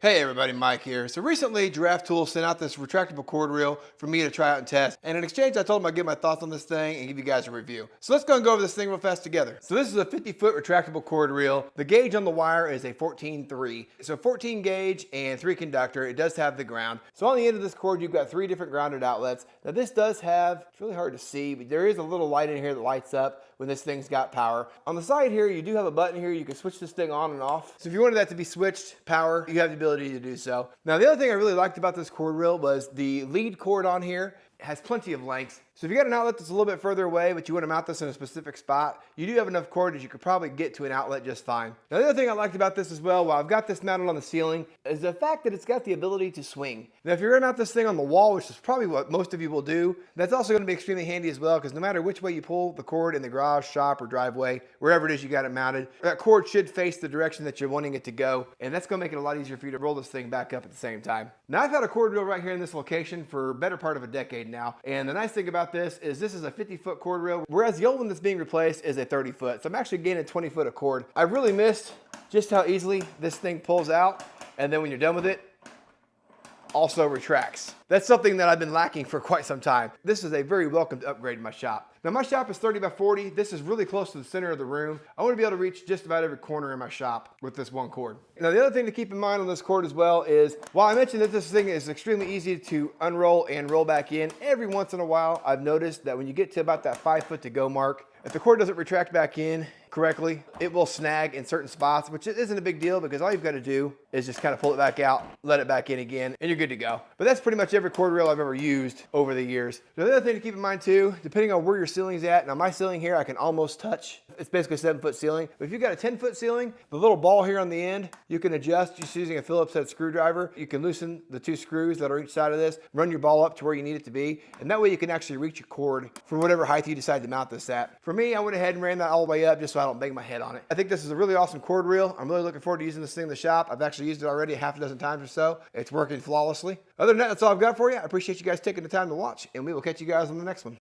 Hey everybody, Mike here. So recently, Giraffe Tools sent out this retractable cord reel for me to try out and test. And in exchange, I told them I'd give my thoughts on this thing and give you guys a review. So let's go and go over this thing real fast together. So this is a 50-foot retractable cord reel. The gauge on the wire is a 14.3. So 14 gauge and 3 conductor. It does have the ground. So on the end of this cord, you've got 3 different grounded outlets. Now this does have, it's really hard to see, but there is a little light in here that lights up when this thing's got power. On the side here, you do have a button here. You can switch this thing on and off. So if you wanted that to be switched power, you have the ability to do so. Now, the other thing I really liked about this cord reel was the lead cord on here has plenty of length. So if you got an outlet that's a little bit further away, but you want to mount this in a specific spot, you do have enough cord that you could probably get to an outlet just fine. Now, the other thing I liked about this as well, while I've got this mounted on the ceiling, is the fact that it's got the ability to swing. Now, if you're going to mount this thing on the wall, which is probably what most of you will do, that's also going to be extremely handy as well, because no matter which way you pull the cord in the garage, shop, or driveway, wherever it is you got it mounted, that cord should face the direction that you're wanting it to go, and that's going to make it a lot easier for you to roll this thing back up at the same time. Now, I've had a cord reel right here in this location for a better part of a decade now, and the nice thing about this is a 50-foot cord reel, whereas the old one that's being replaced is a 30-foot. So I'm actually gaining 20 foot of cord. I really missed just how easily this thing pulls out, and then when you're done with it, also retracts. That's something that I've been lacking for quite some time. This is a very welcomed upgrade in my shop. Now my shop is 30 by 40. This is really close to the center of the room. I want to be able to reach just about every corner in my shop with this one cord. Now the other thing to keep in mind on this cord as well is, while I mentioned that this thing is extremely easy to unroll and roll back in, every once in a while I've noticed that when you get to about that 5 foot to go mark, if the cord doesn't retract back in correctly, it will snag in certain spots, which isn't a big deal because all you've got to do is just kind of pull it back out, let it back in again, and you're good to go. But that's pretty much every cord reel I've ever used over the years. Now, the other thing to keep in mind too, depending on where your ceiling's at, now my ceiling here I can almost touch. It's basically a 7-foot ceiling. But if you've got a 10-foot ceiling, the little ball here on the end, you can adjust just using a Phillips head screwdriver. You can loosen the 2 screws that are each side of this, run your ball up to where you need it to be, and that way you can actually reach your cord from whatever height you decide to mount this at. For me, I went ahead and ran that all the way up just so I don't bang my head on it. I think this is a really awesome cord reel. I'm really looking forward to using this thing in the shop. I've actually used it already a half a dozen times or so. It's working flawlessly. Other than that, that's all I've got for you. I appreciate you guys taking the time to watch, and we will catch you guys on the next one.